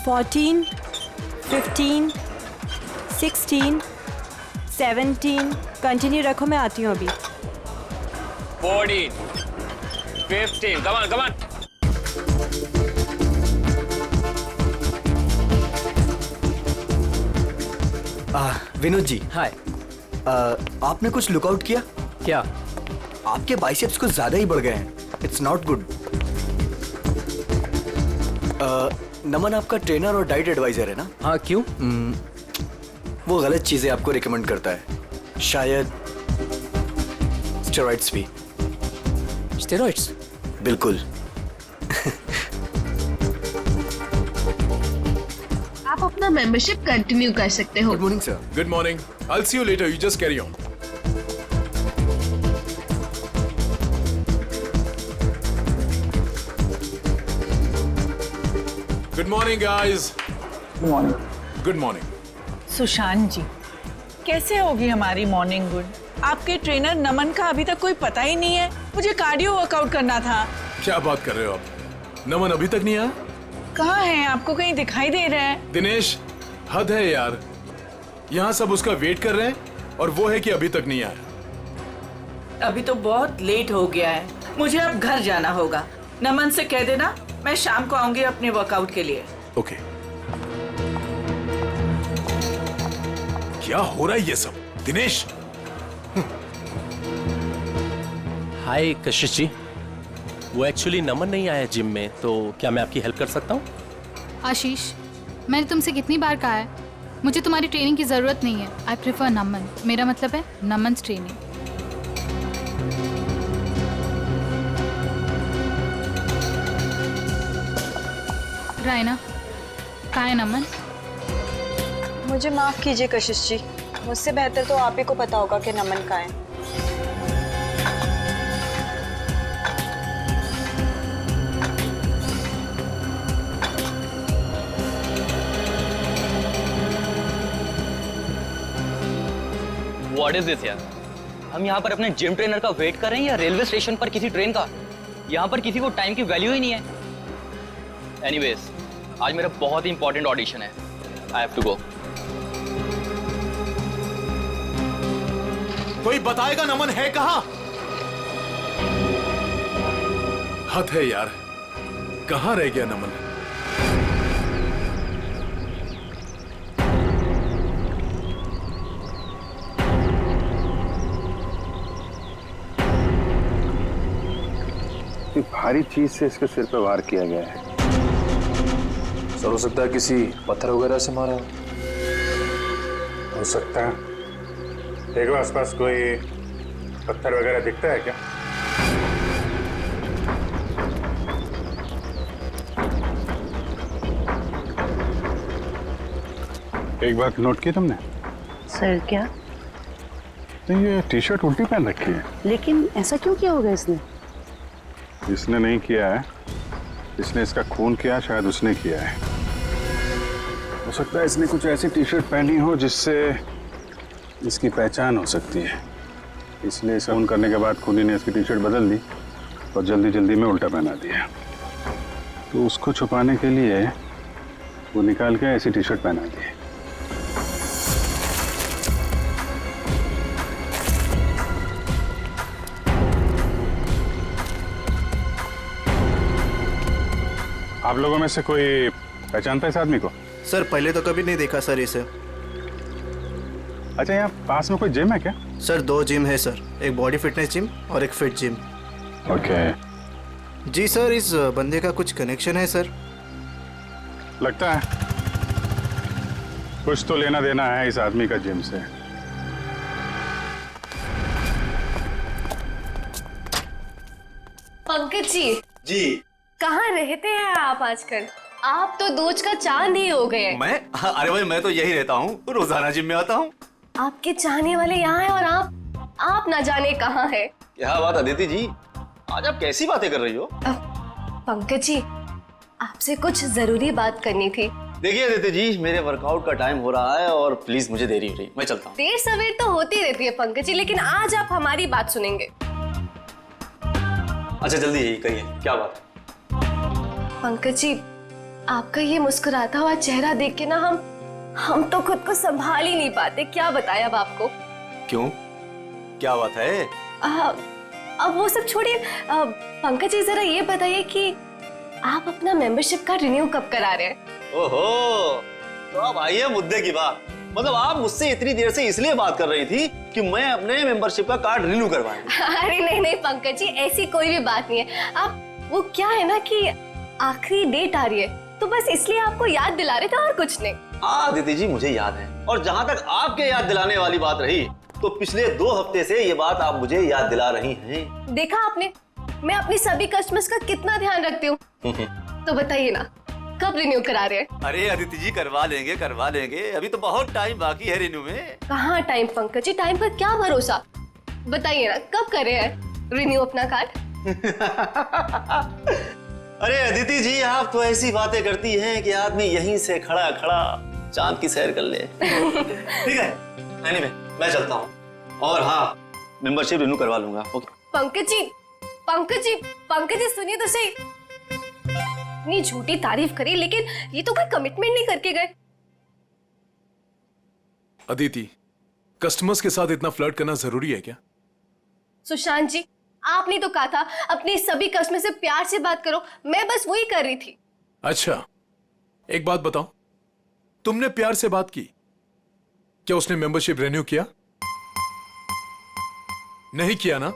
14, 15, 16, 17। Continue रखो, मैं आती हूँ अभी। 14, 15, come on, come on. Vinod ji, हाय। आपने कुछ लुकआउट किया? क्या? आपके बाइसेप्स कुछ ज्यादा ही बढ़ गए हैं। It's not good. नमन आपका ट्रेनर और डाइट एडवाइजर है ना? हाँ, क्यों? वो गलत चीजें आपको रिकमेंड करता है, शायद स्टेरॉइड्स भी। स्टेरॉइड्स? बिल्कुल। आप अपना मेंबरशिप कंटिन्यू कर सकते हो। Good morning sir. Good morning. I'll see you later. You just carry on. Good morning, guys. Good morning. Sushant ji, कैसे होगी हमारी मॉर्निंग गुड? आपके ट्रेनर नमन का अभी तक कोई पता ही नहीं है। मुझे कार्डियो वर्कआउट करना था। क्या बात कर रहे हो आप? नमन अभी तक नहीं आया? कहाँ है? आपको कहीं दिखाई दे रहा है? दिनेश, हद है यार। यहाँ सब उसका वेट कर रहे हैं और वो है कि अभी तक नहीं आया। अभी तो बहुत लेट हो गया है। मुझे अब घर जाना होगा। नमन से कह देना मैं शाम को आऊंगी अपने वर्कआउट के लिए। ओके। क्या हो रहा है ये सब? दिनेश, हाय कशिश जी, वो एक्चुअली नमन नहीं आया जिम में, तो क्या मैं आपकी हेल्प कर सकता हूँ? आशीष, मैंने तुमसे कितनी बार कहा है, मुझे तुम्हारी ट्रेनिंग की ज़रूरत नहीं है। आई प्रेफर नमन। मेरा मतलब है नमन्स ट्रेनिंग। रायना, कहाँ है नमन? मुझे माफ़ कीजिए कशिश जी, मुझसे बेहतर तो आप ही को पता होगा कि नमन कहाँ है। What is this यार? हम यहाँ पर अपने जिम ट्रेनर का वेट कर रहे हैं या रेलवे स्टेशन पर किसी ट्रेन का? यहाँ पर किसी को टाइम की वैल्यू ही नहीं है। एनीवेज, आज मेरा बहुत ही इंपॉर्टेंट ऑडिशन है। I have to go. कोई बताएगा नमन है कहाँ? हद है यार, कहाँ रह गया नमन? भारी चीज से इसके सिर पे वार किया गया है। सर, हो सकता है किसी पत्थर वगैरह से मारा हो सकता है। देखो आसपास कोई पत्थर वगैरह दिखता है क्या? एक बात नोट की तुमने? सर क्या? तो ये टी शर्ट उल्टी पहन रखी है। लेकिन ऐसा क्यों किया होगा इसने? इसने नहीं किया है, इसने इसका खून किया, शायद उसने किया है। हो सकता है इसने कुछ ऐसी टी शर्ट पहनी हो जिससे इसकी पहचान हो सकती है, इसलिए इसे खून करने के बाद खूनी ने इसकी टी शर्ट बदल दी और जल्दी जल्दी में उल्टा पहना दिया। तो उसको छुपाने के लिए वो निकाल के ऐसी टी शर्ट पहना दी। आप लोगों में से कोई पहचानता है इस आदमी को? सर पहले तो कभी नहीं देखा सर इसे। अच्छा, यहाँ पास में कोई जिम है क्या? सर 2 जिम है सर, एक बॉडी फिटनेस जिम और एक फिट जिम। ओके। जी सर, इस बंदे का कुछ कनेक्शन है सर? लगता है कुछ तो लेना देना है इस आदमी का जिम से। पंकज जी। जी। कहाँ रहते हैं आप आजकल? आप तो दोज का चांद ही हो गए। मैं? अरे भाई, मैं तो यही रहता हूँ, रोजाना जिम में आता हूँ। आपके चाहने वाले यहाँ हैं और आप ना जाने कहाँ है। क्या बात अदिति जी, आज आप कैसी बातें कर रही हो? पंकज जी, आपसे कुछ जरूरी बात करनी थी। देखिए अदिति जी, मेरे वर्कआउट का टाइम हो रहा है और प्लीज मुझे देरी हो रही, मैं चलता हूँ। देर सवेर तो होती रहती है पंकज जी, लेकिन आज आप हमारी बात सुनेंगे। अच्छा जल्दी कहिए, क्या बात? पंकज जी, आपका ये मुस्कुराता हुआ चेहरा देख के ना हम तो खुद को संभाल ही नहीं पाते। क्या बताएं अब आपको। क्यों, क्या बात है? अब वो सब छोड़िए। पंकज जी जरा ये बताइए कि आप अपना मेंबरशिप कार्ड रिन्यू कब करा रहे हैं? ओहो, तो अब आइए मुद्दे की बात। मतलब आप मुझसे इतनी देर से इसलिए बात कर रही थी कि मैं अपने मेंबरशिप का कार्ड रिन्यू करवाऊं। अरे नहीं पंकज जी, ऐसी कोई भी बात नहीं है। आप वो क्या है ना कि आखिरी डेट आ रही है तो बस इसलिए आपको याद दिला रहे थे और कुछ नहीं। आदिति जी मुझे याद है, और जहाँ तक आपके याद दिलाने वाली बात रही तो पिछले 2 हफ्ते से ये बात आप मुझे याद दिला रही हैं। देखा आपने, मैं अपनी सभी कस्टमर्स का कितना ध्यान रखती हूँ। तो बताइए ना, कब रिन्यू करा रहे हैं? अरे आदिति जी करवा लेंगे, अभी तो बहुत टाइम बाकी है रिन्यू में। कहाँ टाइम पंकज जी, टाइम पर क्या भरोसा। बताइए ना कब करे हैं रिन्यू अपना कार्ड? अरे अदिति जी, आप तो ऐसी बातें करती हैं कि आदमी यहीं से खड़ा खड़ा चांद की सैर कर ले। ठीक है, एनीवे मैं चलता हूँ, और हाँ मेंबरशिप रिन्यू करवा लूंगा। ओके। पंकज जी सुनिए तो सही। इतनी झूठी तारीफ करी, लेकिन ये तो कोई कमिटमेंट नहीं करके गए। अदिति, कस्टमर्स के साथ इतना फ्लर्ट करना जरूरी है क्या? सुशांत जी, आपने तो कहा था अपने सभी कस्टमर से प्यार से बात करो, मैं बस वही कर रही थी। अच्छा, एक बात बताओ, तुमने प्यार से बात की, क्या उसने मेंबरशिप रिन्यू किया? नहीं किया ना?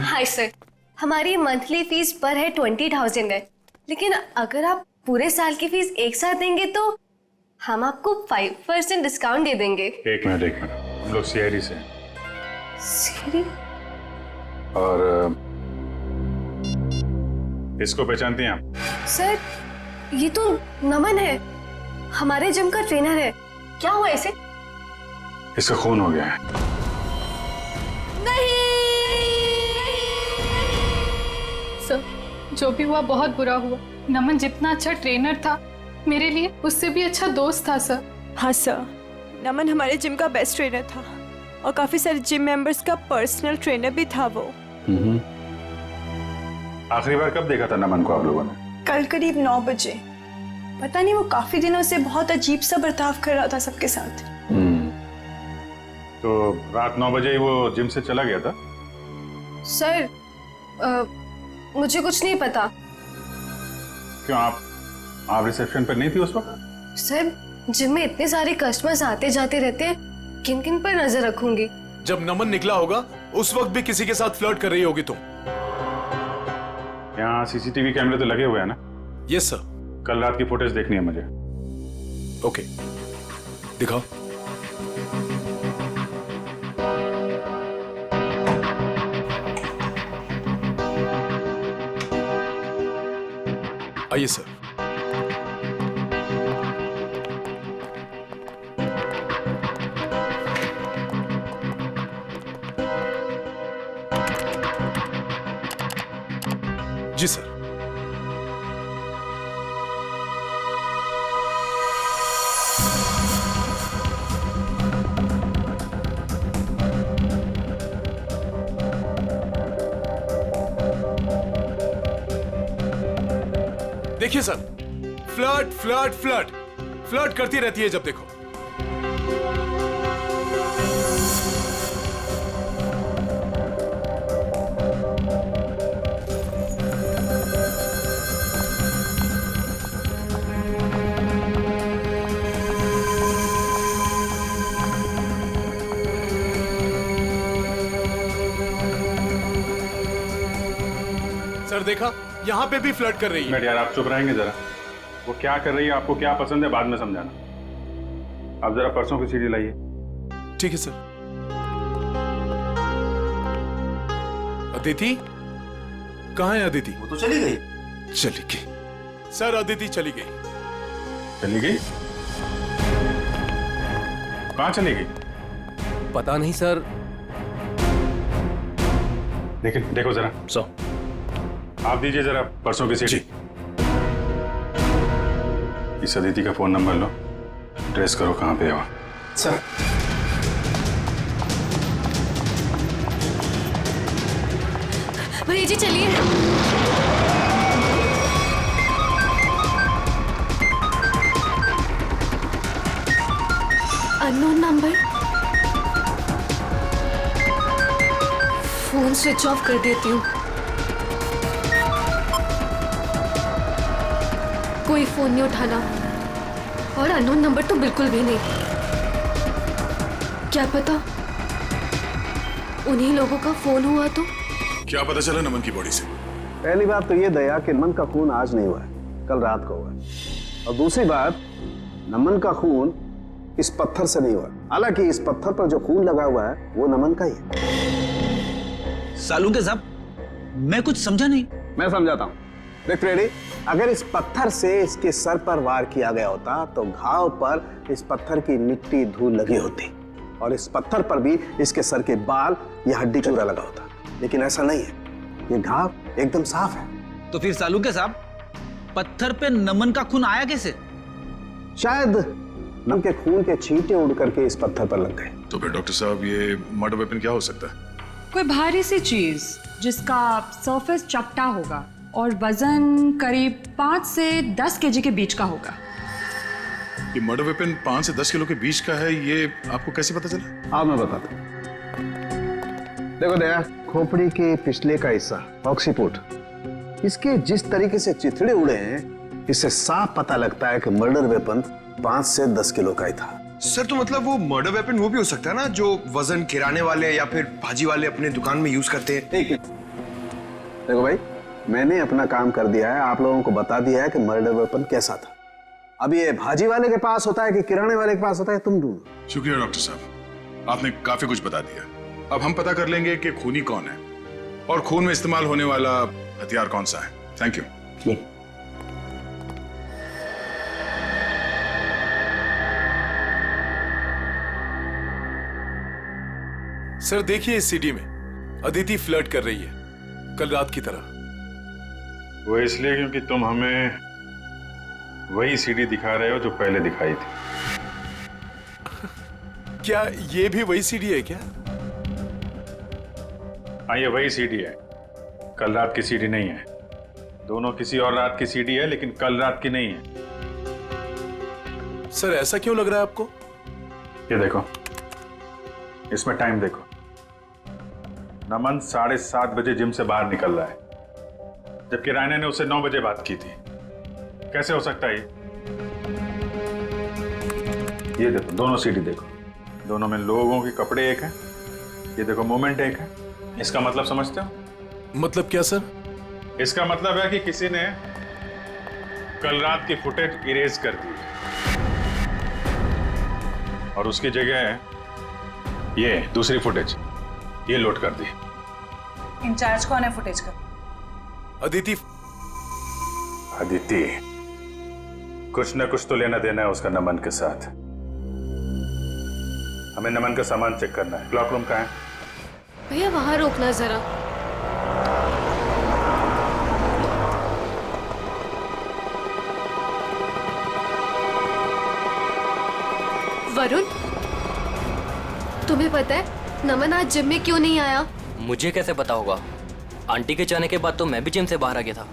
हाय सर, हमारी मंथली फीस पर है 20,000 है, लेकिन अगर आप पूरे साल की फीस एक साथ देंगे तो हम आपको 5% डिस्काउंट दे देंगे। एक मिनट, हम लोग सीआईडी से हैं। सीआईडी? और इसको पहचानती हैं आप? सर, ये तो नमन है, हमारे जिम का ट्रेनर है। क्या हुआ इसे? इसका खून हो गया है। सर, जो भी हुआ बहुत बुरा हुआ। नमन जितना अच्छा ट्रेनर था, मेरे लिए उससे भी अच्छा दोस्त था सर। हाँ सर, नमन हमारे जिम का बेस्ट ट्रेनर था और काफी सारे जिम मेंबर्स का पर्सनल ट्रेनर भी था वो। आखिरी बार कब देखा था नमन को आप लोगों ने? कल करीब 9 बजे। पता नहीं वो काफी दिनों से बहुत अजीब सा बर्ताव कर रहा था सबके साथ। तो रात 9 बजे ही वो जिम से चला गया था? सर, मुझे कुछ नहीं पता। क्यों, आप रिसेप्शन पर नहीं थी उस वक्त? सर, जिम में इतने सारे कस्टमर्स आते जाते रहते हैं, किन किन पर नजर रखूंगी। जब नमन निकला होगा उस वक्त भी किसी के साथ फ्लर्ट कर रही होगी तुम। यहाँ सीसीटीवी कैमरे तो लगे हुए हैं ना? Yes sir. कल रात की फुटेज देखनी है मुझे। ओके, दिखाओ। आइए सर। जी सर। देखिए sir, flirt flirt flirt flirt करती रहती है जब देखो। सर देखा, यहाँ पे भी फ्लर्ट कर रही है। यार आप चुप रहेंगे जरा? वो क्या कर रही है, आपको क्या पसंद है, बाद में समझाना। आप जरा परसों की सीडी लाइए। ठीक है सर। अदिति कहाँ है? अदिति वो तो चली गई। चली गई सर, अदिति चली गई। चली गई? कहाँ चली गई? पता नहीं सर। लेकिन देखो जरा। सो आप दीजिए जरा परसों की सीडी। इस अदिति का फोन नंबर लो, ट्रेस करो कहाँ पे है वो। सर। भैया जी चलिए। Unknown number. Phone switch off कर देती हूँ। कोई फोन नहीं उठाना और अननोन नंबर तो बिल्कुल भी नहीं। क्या पता उन्हीं लोगों का फोन हुआ तो। क्या पता चला नमन की बॉडी से? पहली बात तो ये दया कि नमन का खून आज नहीं हुआ है, कल रात को हुआ है। और दूसरी बात, नमन का खून इस पत्थर से नहीं हुआ। हालांकि इस पत्थर पर जो खून लगा हुआ है वो नमन का ही है। सालूके साहब, मैं कुछ समझा नहीं। मैं समझाता हूँ। देख फ्रेडी, अगर इस पत्थर से इसके सर पर वार किया गया होता तो घाव पर इस पत्थर की मिट्टी धूल लगी होती और इस पत्थर पर भी इसके सर के बाल या हड्डी चूरा लगा होता। लेकिन ऐसा नहीं है, ये घाव एकदम साफ है। तो फिर सालूके साहब, पत्थर पे नमन का खून आया कैसे? शायद नमन के खून के छींटे उड़ करके इस पत्थर पर लग गए। तो फिर डॉक्टर साहब, ये मर्डर वेपन क्या हो सकता है? कोई भारी सी चीज जिसका सरफेस चपटा होगा और वजन करीब 5 से 10 केजी के बीच का होगा। ये मर्डर वेपन 5 से 10 किलो के बीच का है, ये आपको कैसे पता चला? हाँ, मैं बताता हूँ। देखो दया, खोपड़ी के पिछले का हिस्सा ऑक्सीपुट, इसके जिस तरीके से चिथड़े उड़े हैं, इससे साफ पता लगता है कि मर्डर वेपन 5 से 10 किलो का ही था। सर, तो मतलब वो मर्डर वेपन वो भी हो सकता है ना, जो वजन किराने वाले या फिर भाजी वाले अपने दुकान में यूज करते हैं। ठीक है, देखो भाई, मैंने अपना काम कर दिया है, आप लोगों को बता दिया है कि मर्डर वेपन कैसा था। अब ये भाजी वाले के पास होता है कि किराने वाले के पास होता है, तुम ढूंढो। शुक्रिया डॉक्टर साहब, आपने काफी कुछ बता दिया। अब हम पता कर लेंगे कि खूनी कौन है और खून में इस्तेमाल होने वाला हथियार कौन सा है। Thank you. सर देखिए, इस सीडी में अदिति फ्लर्ट कर रही है कल रात की तरह। वो इसलिए क्योंकि तुम हमें वही सीडी दिखा रहे हो जो पहले दिखाई थी। क्या ये भी वही सीडी है क्या? हाँ, ये वही सीडी है, कल रात की सीडी नहीं है। दोनों किसी और रात की सीडी है, लेकिन कल रात की नहीं है। सर ऐसा क्यों लग रहा है आपको? ये देखो, इसमें टाइम देखो। नमन 7:30 बजे जिम से बाहर निकल रहा है, जबकि रायना ने उससे 9 बजे बात की थी। कैसे हो सकता है ये देखो, दोनों सीडी देखो, दोनों में लोगों के कपड़े एक हैं। ये देखो, मोमेंट एक है। इसका मतलब समझते हो? मतलब क्या सर? इसका मतलब है कि किसी ने कल रात की फुटेज इरेज कर दी और उसकी जगह ये दूसरी फुटेज ये लोड कर दी। इंचार्ज कौन है फुटेज का? अदिति। अदिति, कुछ न कुछ तो लेना देना है उसका नमन के साथ। हमें नमन का सामान चेक करना है। क्लॉक रूम कहाँ है? भैया वहां रोकना जरा। वरुण, तुम्हें पता है नमन आज जिम में क्यों नहीं आया? मुझे कैसे पता होगा? आंटी के जाने के बाद तो मैं भी जिम से बाहर आ गया था।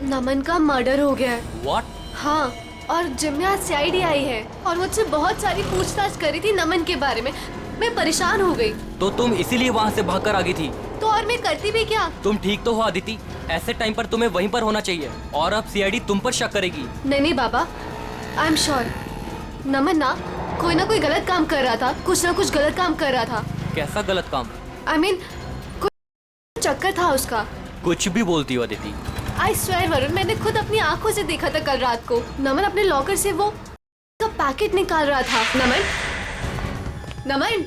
नमन का मर्डर हो गया है। What? हाँ, और जिम में आज सीआईडी आई है और मुझसे बहुत सारी पूछताछ करी थी नमन के बारे में। मैं परेशान हो गई। तो तुम इसीलिए वहाँ से भागकर आ गई थी? तो और मैं करती भी क्या? तुम ठीक तो हो अदिति, ऐसे टाइम पर तुम्हें वहीं पर होना चाहिए और अब सीआईडी तुम पर शक करेगी। नहीं बाबा, आई एम श्योर नमन ना कोई गलत काम कर रहा था, कुछ ना कुछ गलत काम कर रहा था। कैसा गलत काम? आई मीन कोई चक्कर था उसका। कुछ भी बोलती हो अदिति। आई स्वेयर वरुण, मैंने खुद अपनी आंखों से देखा था कल रात को। नमन अपने लॉकर से वो का पैकेट निकाल रहा था। नमन,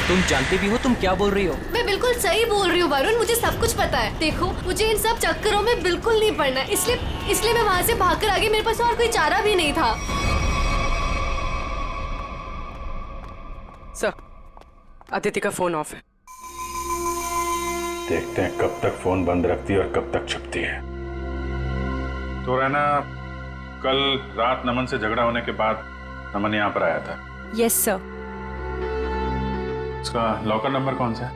तुम जानती भी हो तुम क्या बोल रही हो? मैं बिल्कुल सही बोल रही हूँ वरुण, मुझे सब कुछ पता है। देखो, मुझे इन सब चक्करों में बिल्कुल नहीं पड़ना, इसलिए मैं वहाँ से भागकर आ गई। मेरे पास और कोई चारा भी नहीं था। सर, अदिति का फोन ऑफ है। देखते हैं कब तक फोन बंद रखती है और कब तक छुपती है। तो रहना, कल रात नमन से झगड़ा होने के बाद नमन यहाँ पर आया था। Yes sir. उसका लॉकर नंबर कौन सा है?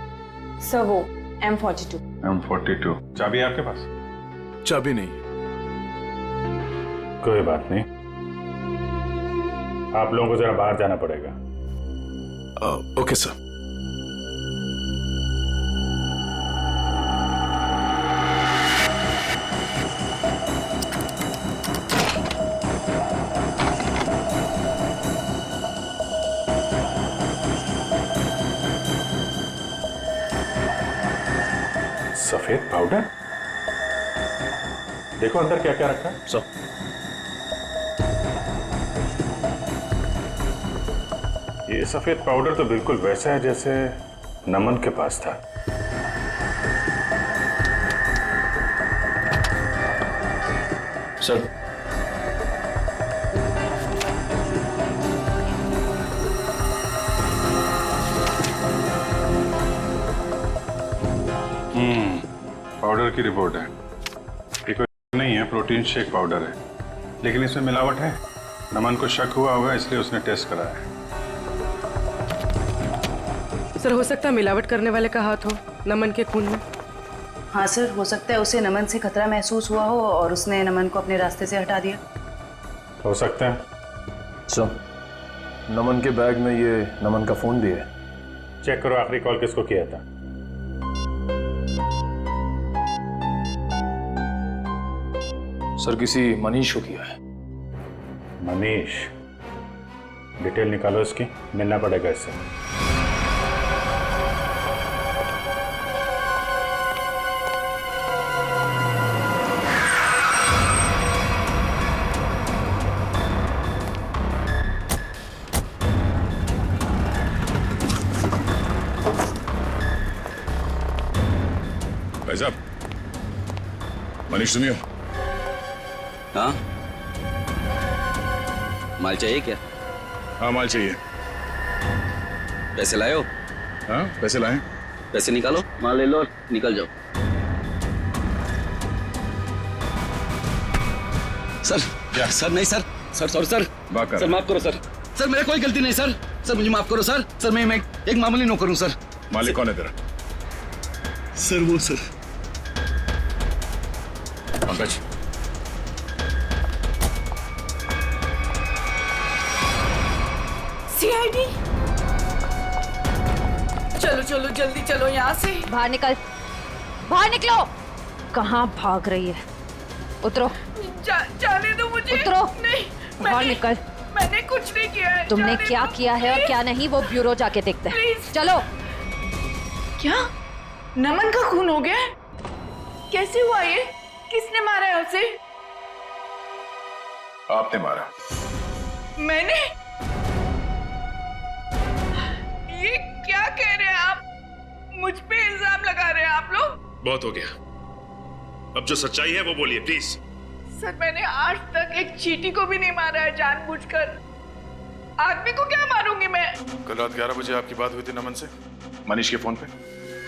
सर वो M42। M42। चाबी है आपके पास? चाबी नहीं। कोई बात नहीं, आप लोगों को जरा बाहर जाना पड़ेगा। Okay sir. सफेद पाउडर? देखो अंदर क्या क्या रखा है। सर ये सफेद पाउडर तो बिल्कुल वैसा है जैसे नमन के पास था। सर पाउडर की रिपोर्ट है। ये कोई नहीं है, प्रोटीन शेक पाउडर है, लेकिन इसमें मिलावट है। नमन को शक हुआ होगा इसलिए उसने टेस्ट कराया है। सर हो सकता है मिलावट करने वाले का हाथ हो नमन के खून में। हाँ सर, हो सकता है उसे नमन से खतरा महसूस हुआ हो और उसने नमन को अपने रास्ते से हटा दिया। हो सकता है। सर नमन के बैग में ये नमन का फोन भी है। चेक करो आखिरी कॉल किसको किया था। सर किसी मनीष को किया है। मनीष? डिटेल निकालो इसकी, मिलना पड़ेगा इससे। भाई साहब, मनीष सुनियो। हाँ, माल चाहिए क्या? हाँ माल चाहिए। पैसे लाए हो? हाँ पैसे लाए। पैसे निकालो, माल ले लो और निकल जाओ। सर क्या? सर नहीं sir, sir sorry sir, sir माफ करो सर, सर मेरा कोई गलती नहीं सर, सर मुझे माफ करो सर, सर मैं एक मामूली नौकर हूँ सर। मालिक कौन है तेरा? सर वो सर पंकज। सीआईडी, चलो चलो जल्दी चलो यहाँ से। बाहर निकल, बाहर निकलो। कहाँ भाग रही है? उतरो। जाने दो मुझे। उतरो। नहीं, बाहर निकल। मैंने कुछ नहीं किया है। तुमने क्या किया है और क्या नहीं वो ब्यूरो जाके देखते हैं। चलो। क्या नमन का खून हो गया? कैसे हुआ ये? किसने मारा है उसे? आपने मारा। मैंने? ये क्या कह रहे हैं आप? मुझ पे इल्जाम लगा रहे हैं आप लोग? बहुत हो गया, अब जो सच्चाई है वो बोलिए प्लीज। सर मैंने आज तक एक चींटी को भी नहीं मारा है जानबूझकर। आदमी को क्या मारूंगी मैं? कल रात 11 बजे आपकी बात हुई थी नमन से, मनीष के फोन पे।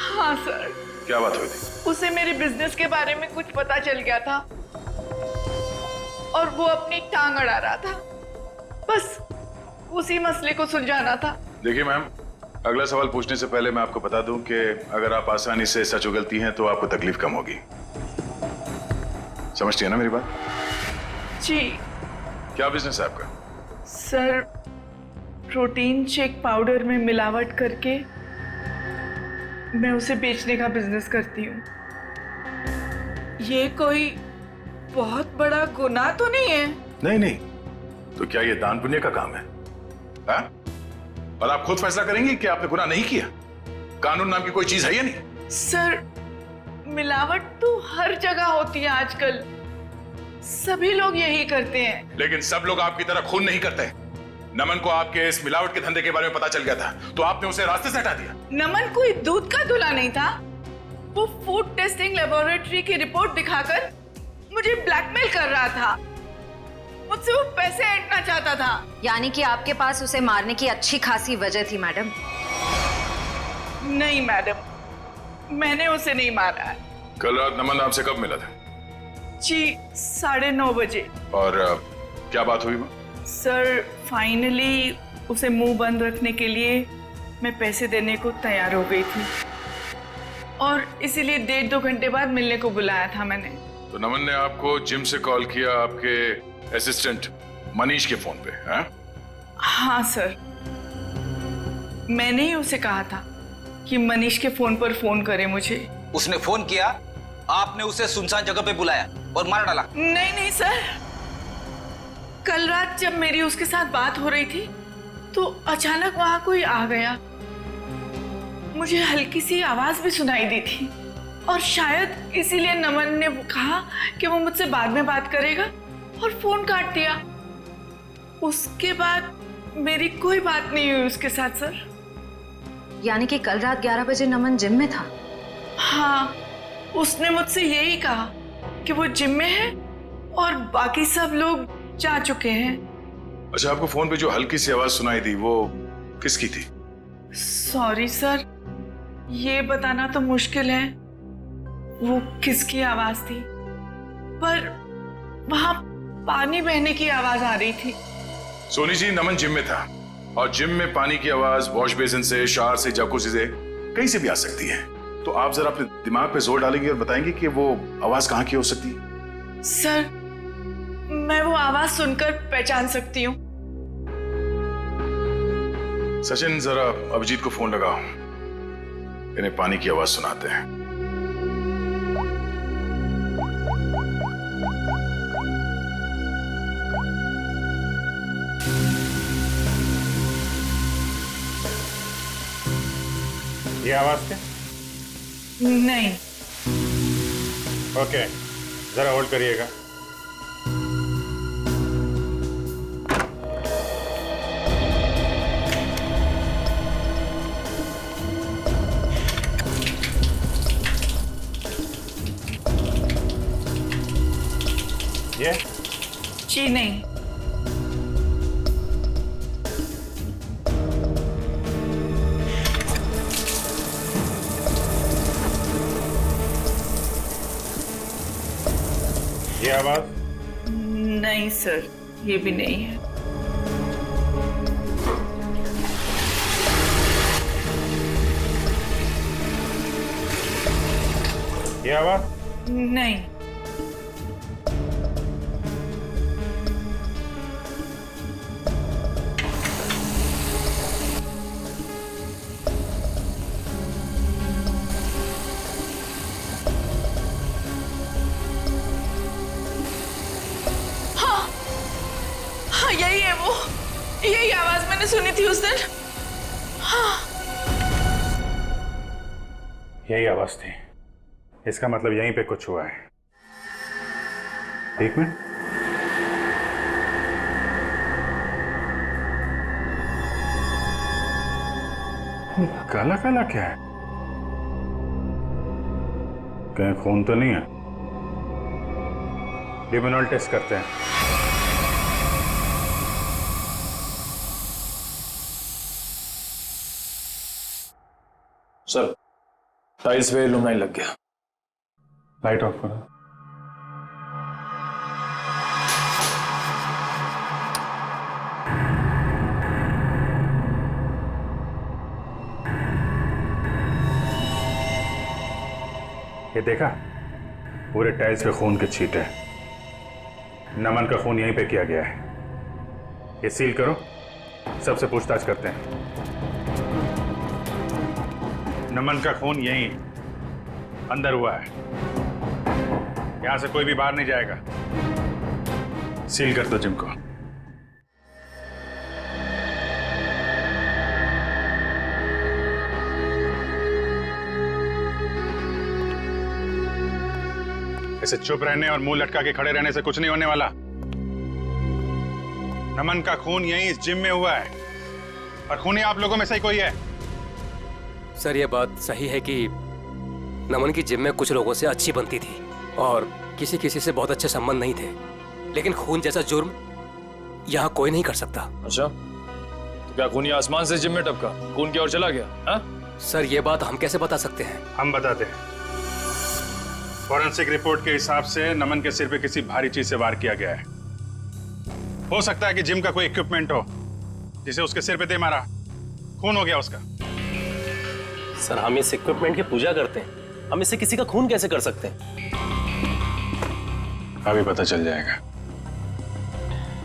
हाँ सर। क्या बात हुई थी? उसे मेरे बिजनेस के बारे में कुछ पता चल गया था और वो अपनी टांग अड़ा रहा था, बस उसी मसले को सुलझाना था। देखिए मैम, अगला सवाल पूछने से पहले मैं आपको बता दूं कि अगर आप आसानी से सच उगलती हैं तो आपको तकलीफ कम होगी। समझती है ना मेरी बात? जी। क्या बिजनेस है आपका? सर प्रोटीन शेक पाउडर में मिलावट करके मैं उसे बेचने का बिजनेस करती हूँ। ये कोई बहुत बड़ा गुनाह तो नहीं है? नहीं नहीं, तो क्या ये दान पुण्य का काम है? हा? और आप खुद फैसला करेंगी कि आपने गुनाह नहीं किया? कानून नाम की कोई चीज है या नहीं? सर मिलावट तो हर जगह होती है आजकल, सभी लोग यही करते हैं। लेकिन सब लोग आपकी तरह खून नहीं करते। नमन को आपके इस मिलावट के धंधे के बारे में पता चल गया था तो आपने उसे रास्ते से हटा दिया। नमन कोई दूध का दूल्हा नहीं था। वो फूड टेस्टिंग लेबोरेटरी की रिपोर्ट दिखाकर मुझे ब्लैकमेल कर रहा था। मुझसे वो पैसे ऐंठना चाहता था। यानी कि आपके पास उसे मारने की अच्छी खासी वजह थी मैडम। नहीं मैडम, मैंने उसे नहीं मारा है। कल रात नमन आपसे कब मिला था? जी 9:30 बजे। और क्या बात हुई माँ? सर फाइनली उसे मुंह बंद रखने के लिए मैं पैसे देने को तैयार हो गई थी और इसीलिए 1.5-2 घंटे बाद मिलने को बुलाया था मैंने। तो नमन ने आपको जिम से कॉल किया आपके असिस्टेंट मनीष के फोन पे, हैं? हाँ सर, मैंने ही उसे कहा था कि मनीष के फोन पर फोन करे मुझे। उसने फोन किया, आपने उसे सुनसान जगह पे बुलाया और मार डाला? नहीं सर, कल रात जब मेरी उसके साथ बात हो रही थी तो अचानक वहां कोई आ गया। मुझे हल्की सी आवाज भी सुनाई दी थी और शायद इसीलिए नमन ने कहा कि वो मुझसे बाद में बात करेगा और फोन काट दिया। उसके बाद मेरी कोई बात नहीं हुई उसके साथ सर। यानी कि कल रात 11 बजे नमन जिम में था? हाँ, उसने मुझसे यही कहा कि वो जिम में है और बाकी सब लोग जा चुके हैं। अच्छा, आपको फोन पे जो हल्की सी आवाज सुनाई दी वो किसकी थी? सॉरी सर, ये बताना तो मुश्किल है वो किसकी आवाज थी, पर वहां पानी बहने की आवाज आ रही थी। सोनी जी, नमन जिम में था और जिम में पानी की आवाज वॉश बेसिन से, शावर से, जकूज़ी से कहीं से भी आ सकती है। तो आप जरा अपने दिमाग पे जोर डालेंगे और बताएंगे कि वो आवाज कहाँ की हो सकती है? सर, मैं वो आवाज सुनकर पहचान सकती हूँ। सचिन, जरा अभिजीत को फोन लगाओ, इन्हें पानी की आवाज सुनाते हैं। ये आवाज थे? नहीं। ओके, जरा होल्ड करिएगा। ये? जी नहीं। ये आवाज? नहीं सर, ये भी नहीं है। ये आवाज? नहीं। यही है वो, यही आवाज मैंने सुनी थी उस दिन। हाँ। यही आवाज थी, इसका मतलब यहीं पे कुछ हुआ है। एक मिनट, काला काला क्या है? कहीं खून तो नहीं है? लिमिनॉल टेस्ट करते हैं। सर, टाइल्स पे लुमनाइन लग गया। लाइट ऑफ करो। ये देखा, पूरे टाइल्स पे खून के छींटे। नमन का खून यहीं पे किया गया है। ये सील करो, सबसे पूछताछ करते हैं। नमन का खून यहीं अंदर हुआ है, यहां से कोई भी बाहर नहीं जाएगा। सील कर दो जिम को। ऐसे चुप रहने और मुंह लटका के खड़े रहने से कुछ नहीं होने वाला। नमन का खून यहीं इस जिम में हुआ है और खूनी आप लोगों में से ही कोई है। सर, ये बात सही है कि नमन की जिम में कुछ लोगों से अच्छी बनती थी और किसी किसी से बहुत अच्छे संबंध नहीं थे, लेकिन खून जैसा जुर्म यहाँ कोई नहीं कर सकता। अच्छा, तो क्या खूनी आसमान से जिम में टपका, खून की ओर चला गया? हा? सर, ये बात हम कैसे बता सकते हैं? हम बताते हैं। फॉरेंसिक रिपोर्ट के हिसाब से नमन के सिर पे किसी भारी चीज से वार किया गया है। हो सकता है कि जिम का कोई इक्विपमेंट हो जिसे उसके सिर पे दे मारा, खून हो गया उसका। सर हम इस इक्विपमेंट की पूजा करते हैं, हम इससे किसी का खून कैसे कर सकते हैं? अभी पता चल जाएगा,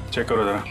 चेक करो जरा।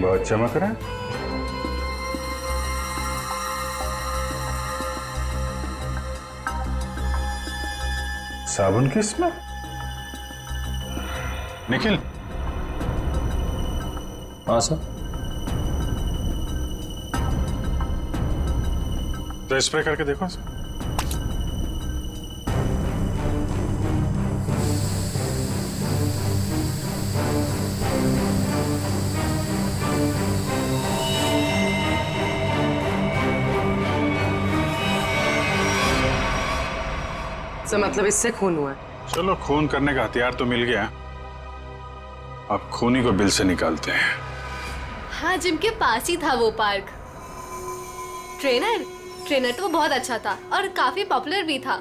बहुत चमक रहा है। साबुन की स्मेल। निखिल। हाँ सर। तो स्प्रे करके देखो सर। सर मतलब इससे खून हुआ है। चलो खून करने का हथियार तो मिल गया, अब खूनी को बिल से निकालते हैं। हाँ जिम के पास ही था वो पार्क। ट्रेनर तो बहुत अच्छा था और काफी पॉपुलर भी था।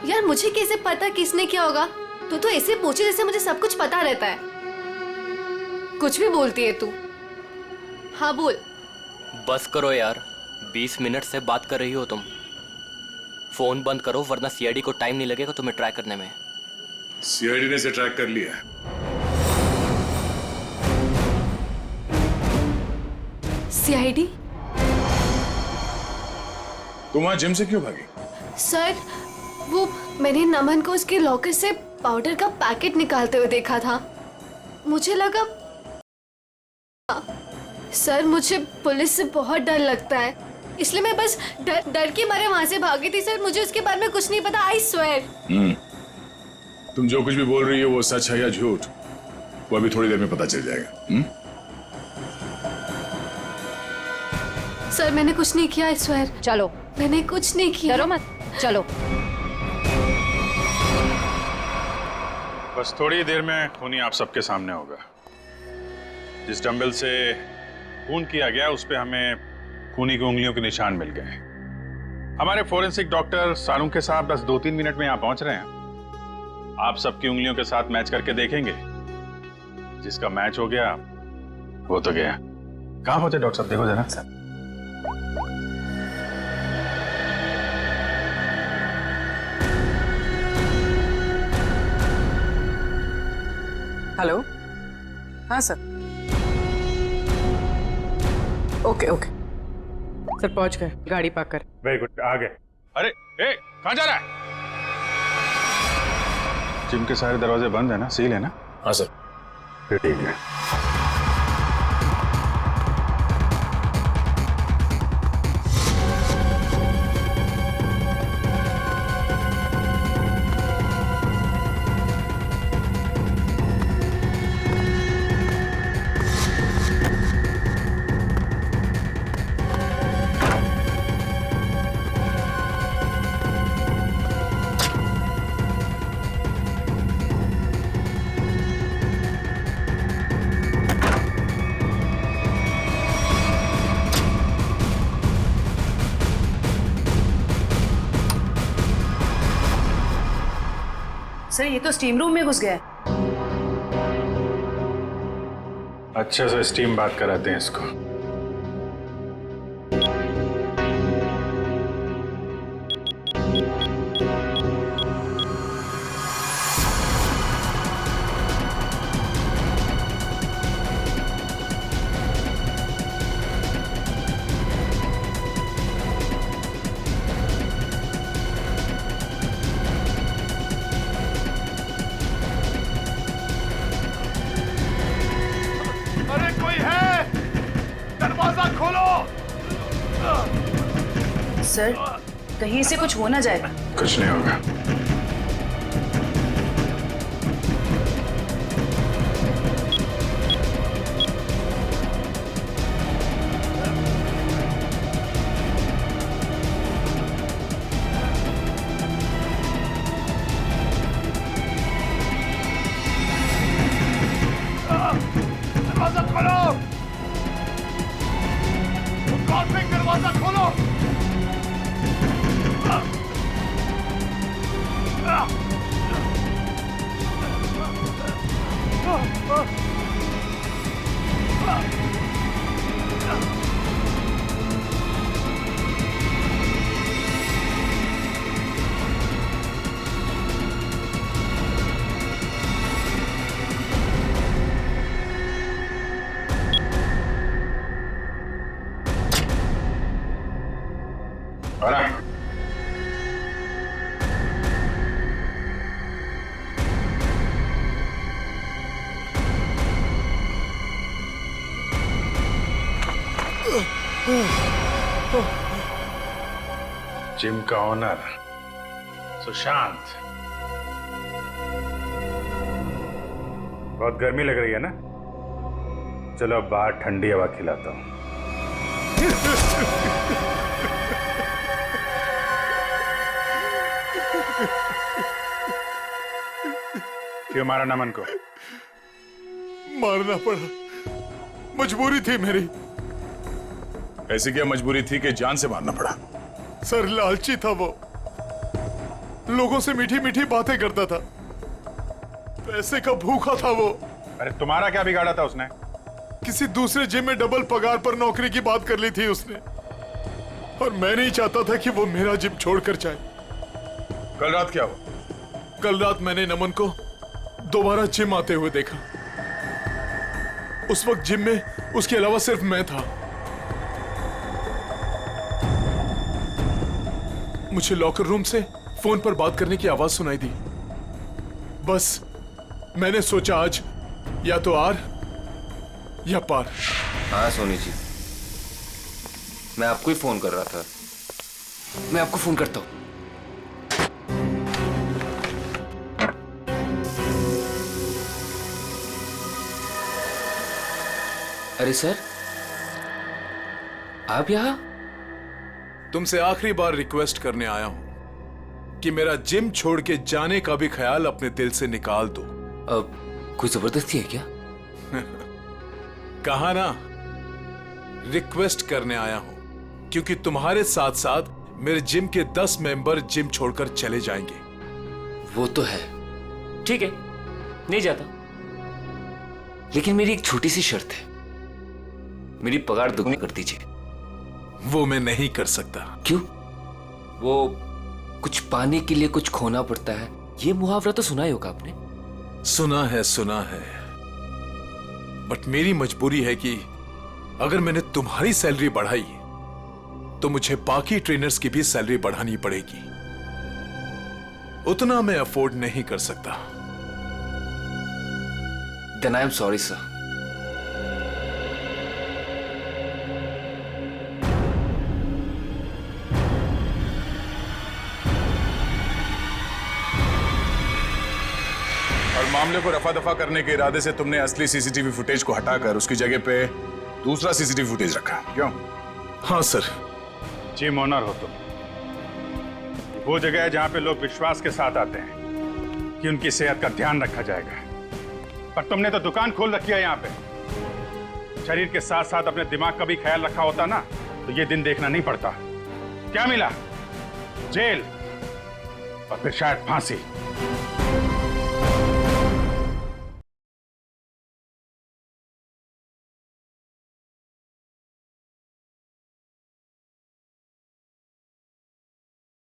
यार मुझे कैसे पता किसने क्या होगा? तू तो ऐसे पूछे जैसे मुझे सब कुछ पता रहता है। कुछ भी बोलती है तू। हाँ बोल। बस करो यार, 20 मिनट से बात कर रही हो तुम। फोन बंद करो वरना सीआईडी को टाइम नहीं लगेगा तुम्हें ट्रैक करने में। सीआईडी ने इसे ट्रैक कर लिया। सीआईडी? तुम वहां जिम से क्यों भागी? सर वो मैंने नमन को उसके लॉकर से पाउडर का पैकेट निकालते हुए देखा था। मुझे लगा सर मुझे पुलिस से बहुत डर लगता है, इसलिए मैं बस डर के मारे वहां से भागी थी। सर मुझे उसके बारे में कुछ नहीं पता, आई स्वेयर। तुम जो कुछ भी बोल रही हो वो सच है या झूठ, वो अभी थोड़ी देर में पता चल जाएगा। सर मैंने कुछ नहीं किया, आई स्वेयर। चलो। मैंने कुछ नहीं किया। डरो मत, चलो। बस थोड़ी देर में खूनी आप सबके सामने होगा। जिस डंबल से खून किया गया उस पे हमें खूनी की उंगलियों के निशान मिल गए। हमारे फोरेंसिक डॉक्टर सारुंखे साहब बस 2-3 मिनट में यहाँ पहुंच रहे हैं। आप सबकी उंगलियों के साथ मैच करके देखेंगे, जिसका मैच हो गया वो तो गया। कहाँ पहुंचे डॉक्टर साहब, देखो जरा। हेलो। हाँ सर। ओके ओके सर, पहुंच गए, गाड़ी पार्क कर। वेरी गुड, आ गए। अरे ए, कहाँ जा रहा है? जिम के सारे दरवाजे बंद है ना, सील है ना? हाँ सर। फिर ठीक है। सर ये तो स्टीम रूम में घुस गया है। अच्छे से स्टीम बात कराते हैं इसको। सर, कहीं इसे कुछ हो ना जाए। कुछ नहीं होगा। दरवाजा खोलो, दरवाजा खोलो। जिम का ओनर सुशांत, बहुत गर्मी लग रही है ना? चलो बाहर ठंडी हवा खिलाता हूं। क्यों मारा नमन को? मारना पड़ा, मजबूरी थी मेरी। ऐसी क्या मजबूरी थी कि जान से मारना पड़ा? सर लालची था वो, लोगों से मीठी मीठी बातें करता था, पैसे का भूखा था वो। अरे तुम्हारा क्या बिगाड़ा था उसने? किसी दूसरे जिम में डबल पगार पर नौकरी की बात कर ली थी उसने, और मैं नहीं चाहता था कि वो मेरा जिम छोड़कर जाए। कल रात क्या हुआ? कल रात मैंने नमन को दोबारा जिम आते हुए देखा। उस वक्त जिम में उसके अलावा सिर्फ मैं था। मुझे लॉकर रूम से फोन पर बात करने की आवाज सुनाई दी। बस मैंने सोचा आज या तो आर या पार। हाँ सोनी जी, मैं आपको ही फोन कर रहा था। मैं आपको फोन करता हूं। अरे सर, आप यहां? तुमसे आखिरी बार रिक्वेस्ट करने आया हूं कि मेरा जिम छोड़ के जाने का भी ख्याल अपने दिल से निकाल दो। अब कोई जबरदस्ती है क्या? कहा ना, रिक्वेस्ट करने आया हूं क्योंकि तुम्हारे साथ साथ मेरे जिम के 10 मेंबर जिम छोड़कर चले जाएंगे। वो तो है, ठीक है, नहीं जाता, लेकिन मेरी एक छोटी सी शर्त है, मेरी पगार दुगनी कर दीजिए। वो मैं नहीं कर सकता। क्यों? वो कुछ पाने के लिए कुछ खोना पड़ता है, ये मुहावरा तो सुना ही होगा आपने। सुना है, बट मेरी मजबूरी है कि अगर मैंने तुम्हारी सैलरी बढ़ाई तो मुझे बाकी ट्रेनर्स की भी सैलरी बढ़ानी पड़ेगी। उतना मैं अफोर्ड नहीं कर सकता। Then I am sorry, sir. और मामले को रफा दफा करने के इरादे से तुमने असली सीसीटीवी फुटेज को हटाकर उसकी जगह पे दूसरा सीसीटीवी फुटेज रखा, क्यों? हाँ सर। जिम ओनर हो तुम। वो जगह है जहां पे लोग विश्वास के साथ आते हैं कि उनकी सेहत का ध्यान रखा जाएगा, पर तुमने तो दुकान खोल रखी है यहाँ पे। शरीर के साथ साथ अपने दिमाग का भी ख्याल रखा होता ना तो ये दिन देखना नहीं पड़ता। क्या मिला? जेल और फिर शायद फांसी।